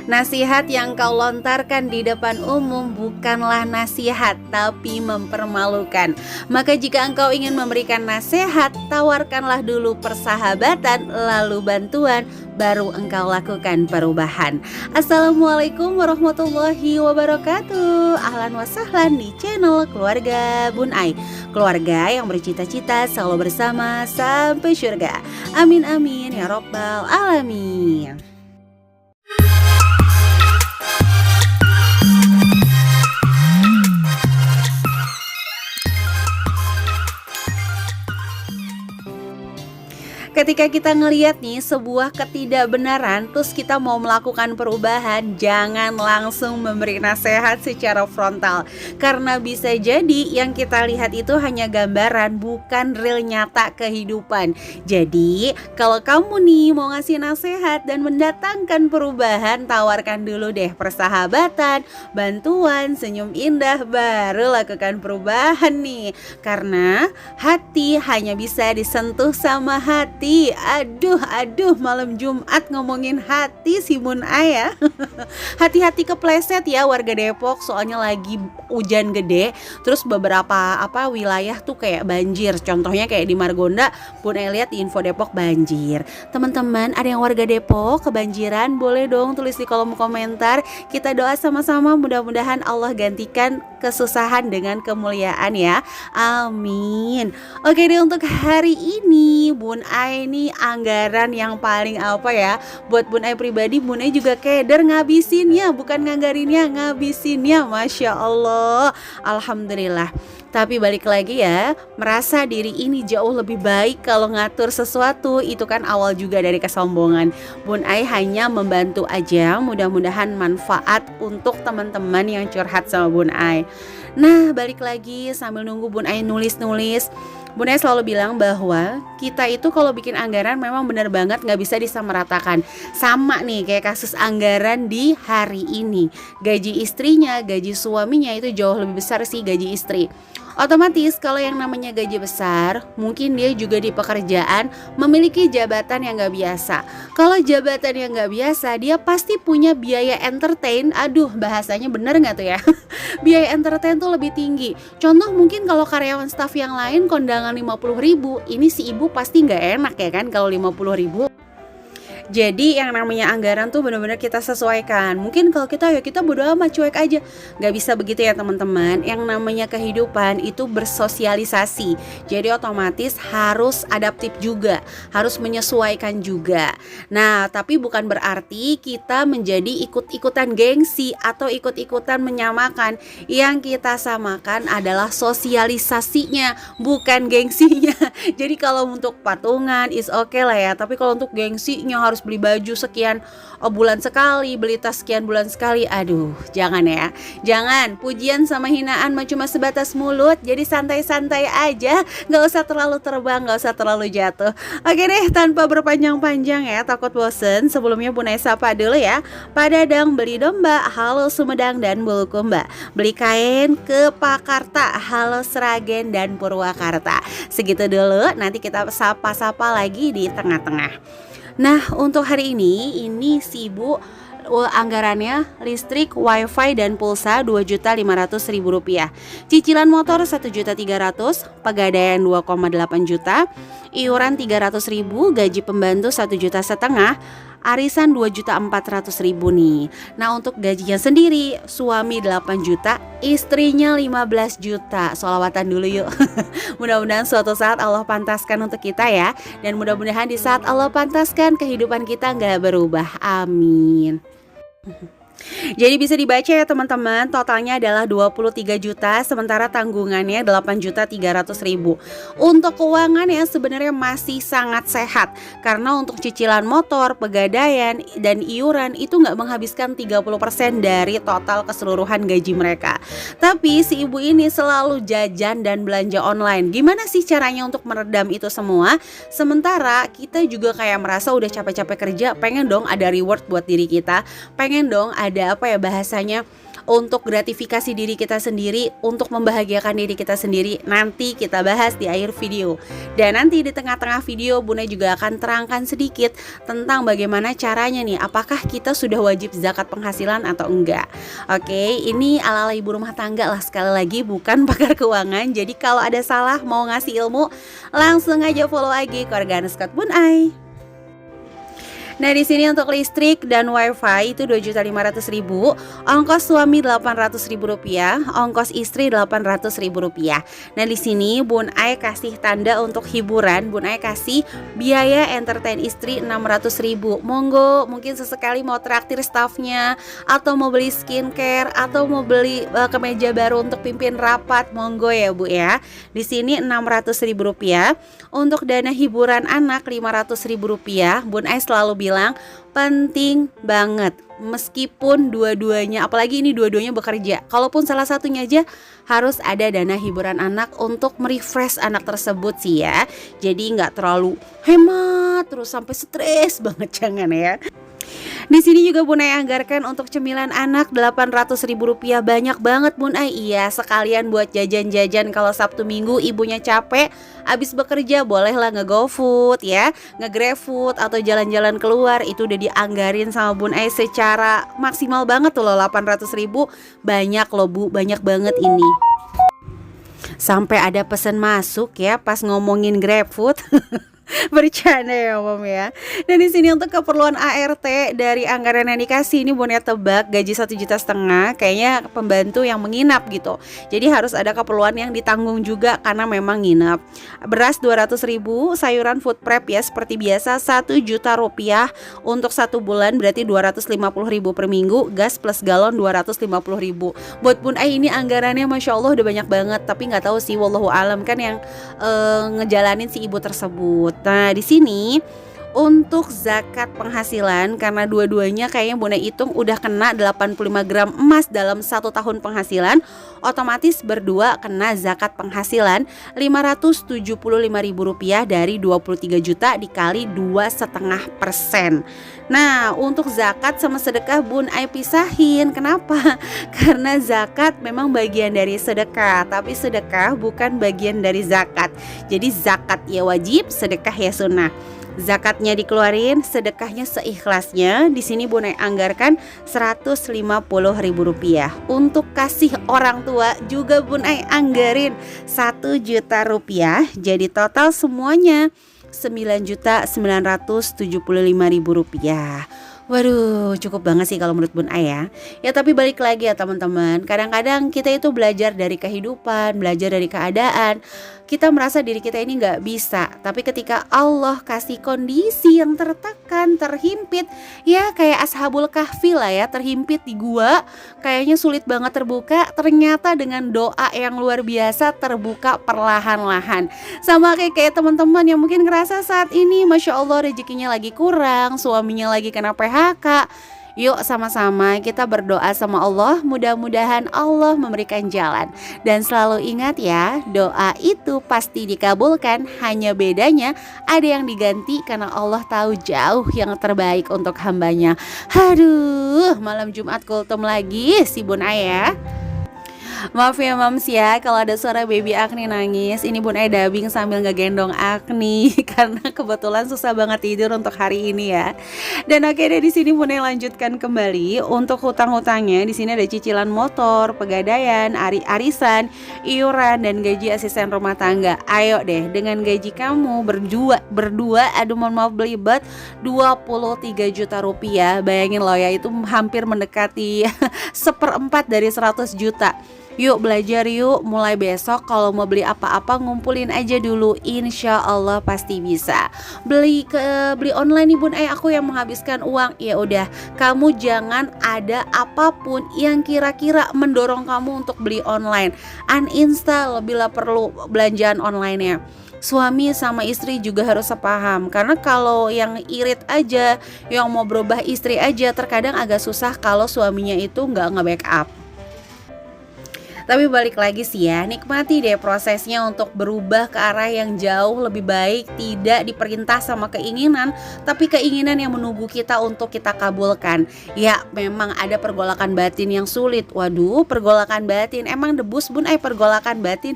Nasihat yang kau lontarkan di depan umum bukanlah nasihat, tapi mempermalukan. Maka jika engkau ingin memberikan nasihat, tawarkanlah dulu persahabatan, lalu bantuan, baru engkau lakukan perubahan. Assalamualaikum warahmatullahi wabarakatuh. Ahlan wa sahlan di channel Keluarga Bun Ai. Keluarga yang bercita-cita selalu bersama sampai surga. Amin amin ya robbal alamin. Ketika kita ngelihat nih sebuah ketidakbenaran, terus kita mau melakukan perubahan, jangan langsung memberi nasihat secara frontal. Karena bisa jadi yang kita lihat itu hanya gambaran, bukan real nyata kehidupan. Jadi kalau kamu nih mau ngasih nasihat dan mendatangkan perubahan, tawarkan dulu deh persahabatan, bantuan, senyum indah, baru lakukan perubahan nih. Karena hati hanya bisa disentuh sama hati. Aduh malam Jumat ngomongin hati si Bun Ai ya. Hati-hati kepleset ya warga Depok, soalnya lagi hujan gede. Terus beberapa wilayah tuh kayak banjir. Contohnya kayak di Margonda, Bun Ai lihat di info Depok banjir. Teman-teman ada yang warga Depok kebanjiran, boleh dong tulis di kolom komentar. Kita doa sama-sama, mudah-mudahan Allah gantikan kesusahan dengan kemuliaan ya. Amin. Oke deh, untuk hari ini Bun Ai ini anggaran yang paling buat Bun Ai pribadi, Bun Ai juga keder ngabisinnya, bukan nganggarinnya, ngabisinnya. Masya Allah, alhamdulillah. Tapi balik lagi ya, merasa diri ini jauh lebih baik kalau ngatur sesuatu, itu kan awal juga dari kesombongan. Bun Ai hanya membantu aja, mudah-mudahan manfaat untuk teman-teman yang curhat sama Bun Ai. Nah balik lagi, sambil nunggu Bun Ai nulis-nulis, Bun Ai selalu bilang bahwa kita itu kalau bikin anggaran memang benar banget gak bisa disamaratakan. Sama nih kayak kasus anggaran di hari ini, gaji istrinya, gaji suaminya itu jauh lebih besar sih gaji istri. Otomatis kalau yang namanya gaji besar, mungkin dia juga di pekerjaan memiliki jabatan yang gak biasa. Kalau jabatan yang gak biasa, dia pasti punya biaya entertain. Aduh bahasanya bener gak tuh ya? Biaya entertain tuh lebih tinggi. Contoh mungkin kalau karyawan staff yang lain kondangan 50.000, ini si ibu pasti gak enak ya kan kalau 50.000. Jadi yang namanya anggaran tuh benar-benar kita sesuaikan. Mungkin kalau kita bodo amat, cuek aja. Gak bisa begitu ya teman-teman. Yang namanya kehidupan itu bersosialisasi. Jadi otomatis harus adaptif juga, harus menyesuaikan juga. Nah tapi bukan berarti kita menjadi ikut-ikutan gengsi atau ikut-ikutan menyamakan. Yang kita samakan adalah sosialisasinya, bukan gengsinya. Jadi kalau untuk patungan is oke lah ya. Tapi kalau untuk gengsinya harus beli baju sekian bulan sekali, beli tas sekian bulan sekali, aduh jangan ya. Jangan, pujian sama hinaan mah cuma sebatas mulut. Jadi santai-santai aja, gak usah terlalu terbang, gak usah terlalu jatuh. Oke deh, tanpa berpanjang-panjang ya, takut bosen. Sebelumnya Bun Ai sapa dulu ya. Pak Dadang beli domba, halo Sumedang dan Bulukumba. Beli kain ke Pakarta, halo Sragen dan Purwakarta. Segitu dulu, nanti kita sapa-sapa lagi di tengah-tengah. Nah untuk hari ini si ibu anggarannya listrik, wifi dan pulsa Rp2.500.000, cicilan motor Rp1.300.000, pegadaian Rp2,8 juta, iuran Rp300.000, gaji pembantu Rp1,5 juta, arisan Rp2.400.000 nih. Nah untuk gajinya sendiri, suami 8 juta, istrinya 15 juta. Sholawatan dulu yuk. Mudah-mudahan suatu saat Allah pantaskan untuk kita ya. Dan mudah-mudahan di saat Allah pantaskan, kehidupan kita gak berubah. Amin. Jadi bisa dibaca ya teman-teman, totalnya adalah 23 juta, sementara tanggungannya 8.300.000. Untuk keuangannya sebenarnya masih sangat sehat, karena untuk cicilan motor, pegadaian, dan iuran itu nggak menghabiskan 30% dari total keseluruhan gaji mereka. Tapi si ibu ini selalu jajan dan belanja online. Gimana sih caranya untuk meredam itu semua? Sementara kita juga kayak merasa udah capek-capek kerja, pengen dong ada reward buat diri kita, pengen dong ada bahasanya untuk gratifikasi diri kita sendiri, untuk membahagiakan diri kita sendiri. Nanti kita bahas di akhir video. Dan nanti di tengah-tengah video Bunda juga akan terangkan sedikit tentang bagaimana caranya nih, apakah kita sudah wajib zakat penghasilan atau enggak. Oke, ini ala-ala ibu rumah tangga lah, sekali lagi bukan pakar keuangan. Jadi kalau ada salah mau ngasih ilmu, langsung aja follow IG keluarga Scott Bun Ai. Nah, di sini untuk listrik dan wifi itu 2.500.000, ongkos suami Rp800.000, ongkos istri Rp800.000. Nah, di sini Bun Ai kasih tanda untuk hiburan, Bun Ai kasih biaya entertain istri Rp600.000. Monggo, mungkin sesekali mau traktir staffnya, atau mau beli skincare, atau mau beli kemeja baru untuk pimpin rapat, monggo ya Bu ya. Di sini Rp600.000. Untuk dana hiburan anak Rp500.000. Bun Ai selalu bilang penting banget, meskipun dua-duanya, apalagi ini dua-duanya bekerja, kalaupun salah satunya aja, harus ada dana hiburan anak untuk merefresh anak tersebut sih ya. Jadi nggak terlalu hemat terus sampai stres banget, jangan ya. Di sini juga Bun Ai anggarkan untuk cemilan anak Rp800.000. Banyak banget Bun Ai. Iya, sekalian buat jajan-jajan kalau Sabtu Minggu ibunya capek, abis bekerja bolehlah nge-GoFood ya, nge-GrabFood atau jalan-jalan keluar. Itu udah dianggarin sama Bun Ai secara maksimal banget tuh loh, Rp800.000. Banyak loh Bu, banyak banget ini. Sampai ada pesan masuk ya pas ngomongin GrabFood. Bercanda ya Mom ya. Dan di sini untuk keperluan ART dari anggaran yang dikasih ini Bun Ai tebak gaji 1,5 juta, kayaknya pembantu yang menginap gitu. Jadi harus ada keperluan yang ditanggung juga karena memang nginap. Beras 200.000, sayuran food prep ya seperti biasa 1 juta rupiah untuk 1 bulan, berarti 250.000 per minggu. Gas plus galon 250.000. Buat Bun Ai ini anggarannya Masya Allah udah banyak banget, tapi nggak tahu sih wallahu alam kan yang ngejalanin si ibu tersebut. Nah, di sini untuk zakat penghasilan, karena dua-duanya kayaknya Bun Ai hitung udah kena 85 gram emas dalam 1 tahun penghasilan, otomatis berdua kena zakat penghasilan Rp575.000 dari 23 juta dikali 2,5%. Nah, untuk zakat sama sedekah Bun Ai pisahin. Kenapa? Karena zakat memang bagian dari sedekah, tapi sedekah bukan bagian dari zakat. Jadi zakat ya wajib, sedekah ya sunnah. Zakatnya dikeluarin, sedekahnya seikhlasnya. Di sini Bun Ai anggarkan Rp150.000. Untuk kasih orang tua juga Bun Ai anggarin Rp1 juta. Jadi total semuanya Rp9.975.000. Waduh, cukup banget sih kalau menurut Bun Ai ya. Ya tapi balik lagi ya teman-teman, kadang-kadang kita itu belajar dari kehidupan, belajar dari keadaan. Kita merasa diri kita ini gak bisa, tapi ketika Allah kasih kondisi yang tertekan, terhimpit, ya kayak Ashabul Kahfi lah ya, terhimpit di gua, kayaknya sulit banget terbuka, ternyata dengan doa yang luar biasa terbuka perlahan-lahan. Sama kayak teman-teman yang mungkin ngerasa saat ini Masya Allah rezekinya lagi kurang, suaminya lagi kena PHK. Yuk sama-sama kita berdoa sama Allah, mudah-mudahan Allah memberikan jalan. Dan selalu ingat ya, doa itu pasti dikabulkan, hanya bedanya ada yang diganti karena Allah tahu jauh yang terbaik untuk hambanya. Aduh, malam Jumat kultum lagi si Bun Ai ya. Maaf ya Mams ya kalau ada suara baby Agni nangis. Ini Bun Ai dubbing sambil ngegendong Agni karena kebetulan susah banget tidur untuk hari ini ya. Dan akhirnya di sini Bun Ai lanjutkan kembali untuk hutang-hutangnya. Di sini ada cicilan motor, pegadaian, arisan, iuran dan gaji asisten rumah tangga. Ayo deh, dengan gaji kamu berdua aduh mohon maaf belibet 23 juta rupiah. Bayangin loh ya, itu hampir mendekati 1/4 dari 100 juta. Yuk belajar yuk, mulai besok kalau mau beli apa-apa ngumpulin aja dulu, insya Allah pasti bisa. Beli online nih Bun Ai, aku yang menghabiskan uang. Ya udah, kamu jangan ada apapun yang kira-kira mendorong kamu untuk beli online. Uninstall bila perlu belanjaan online-nya. Suami sama istri juga harus sepaham, karena kalau yang irit aja, yang mau berubah istri aja, terkadang agak susah kalau suaminya itu nggak nge-backup. Tapi balik lagi sih ya, nikmati deh prosesnya untuk berubah ke arah yang jauh lebih baik. Tidak diperintah sama keinginan, tapi keinginan yang menunggu kita untuk kita kabulkan. Ya memang ada pergolakan batin yang sulit. Waduh, pergolakan batin, emang debus bun pergolakan batin.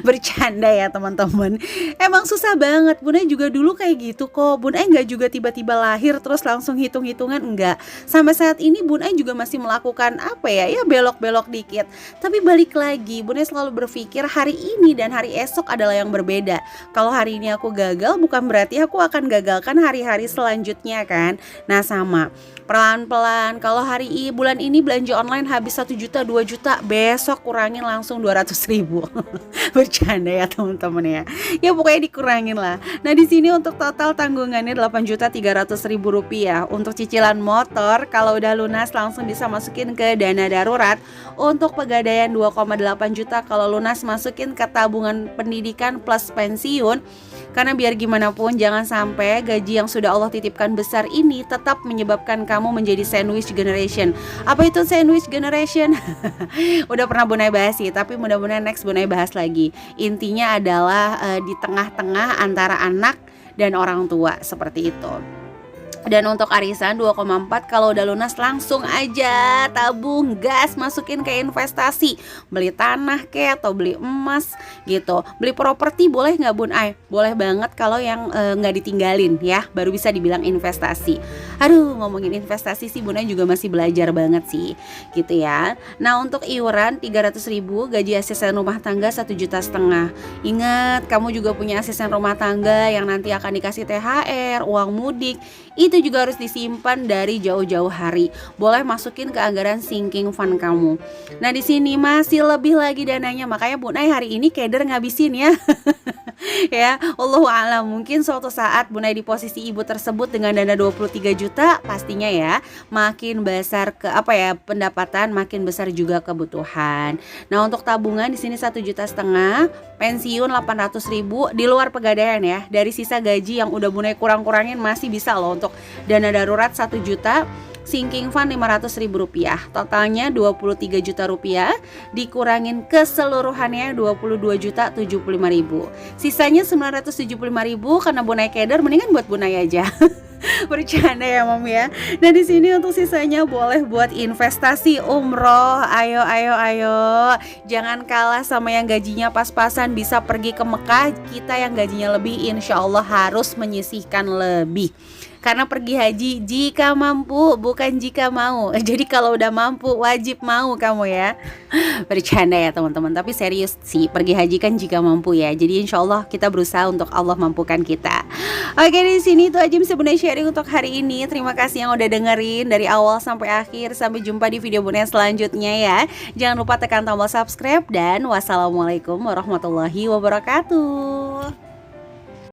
Bercanda ya teman-teman. Emang susah banget. Bun juga dulu kayak gitu kok. Bun gak juga tiba-tiba lahir terus langsung hitung-hitungan, enggak. Sampai saat ini Bun juga masih melakukan apa ya belok-belok dikit. Tapi balik lagi, Bunda selalu berpikir hari ini dan hari esok adalah yang berbeda. Kalau hari ini aku gagal, bukan berarti aku akan gagalkan hari-hari selanjutnya kan. Nah sama, pelan-pelan. Kalau bulan ini belanja online habis 1 juta, 2 juta, besok kurangin langsung 200.000. Bercanda ya teman-teman ya. Ya pokoknya dikurangin lah. Nah di sini untuk total tanggungannya 8.300.000 rupiah. Untuk cicilan motor, kalau udah lunas langsung bisa masukin ke dana darurat. Untuk pegadaian 2,8 juta, kalau lunas masukin ke tabungan pendidikan plus pensiun. Karena biar gimana pun jangan sampai gaji yang sudah Allah titipkan besar ini tetap menyebabkan kamu menjadi sandwich generation. Apa itu sandwich generation? Udah pernah Bunai bahas sih, tapi mudah-mudahan next Bunai bahas lagi. Intinya adalah di tengah-tengah antara anak dan orang tua, seperti itu. Dan untuk arisan 2,4, kalau udah lunas langsung aja tabung gas, masukin ke investasi. Beli tanah kek atau beli emas gitu. Beli properti boleh nggak Bun Ai? Boleh banget kalau yang nggak ditinggalin ya, baru bisa dibilang investasi. Aduh, ngomongin investasi sih Bun Ai juga masih belajar banget sih gitu ya. Nah untuk iuran 300.000, gaji asisten rumah tangga 1,5 juta. Ingat, kamu juga punya asisten rumah tangga yang nanti akan dikasih THR, uang mudik. Itu juga harus disimpan dari jauh-jauh hari. Boleh masukin ke anggaran sinking fund kamu. Nah di sini masih lebih lagi dananya. Makanya Bun Ai hari ini keder ngabisin ya. Ya, Allahu a'lam, mungkin suatu saat Bun Ai di posisi ibu tersebut dengan dana 23 juta, pastinya ya makin besar pendapatan, makin besar juga kebutuhan. Nah untuk tabungan di sini 1,5 juta, pensiun 800.000 di luar pegadaian ya. Dari sisa gaji yang udah Bun Ai kurang-kurangin masih bisa loh untuk dana darurat 1 juta. Sinking fund 500.000 rupiah, totalnya 23 juta rupiah, dikurangin keseluruhannya 22.075.000. Sisanya 975.000 karena Bun Ai keder, mendingan buat Bun Ai aja. Bercanda ya Mom ya. Nah di sini untuk sisanya boleh buat investasi umroh. Ayo. Jangan kalah sama yang gajinya pas-pasan bisa pergi ke Mekah. Kita yang gajinya lebih insya Allah harus menyisihkan lebih. Karena pergi haji jika mampu, bukan jika mau. Jadi kalau udah mampu wajib mau kamu ya. Bercanda ya teman-teman, tapi serius sih, pergi haji kan jika mampu ya. Jadi insya Allah kita berusaha untuk Allah mampukan kita. Oke, di sini itu aja bisa Bunda sharing untuk hari ini. Terima kasih yang udah dengerin dari awal sampai akhir. Sampai jumpa di video Bunda selanjutnya ya. Jangan lupa tekan tombol subscribe dan wassalamualaikum warahmatullahi wabarakatuh.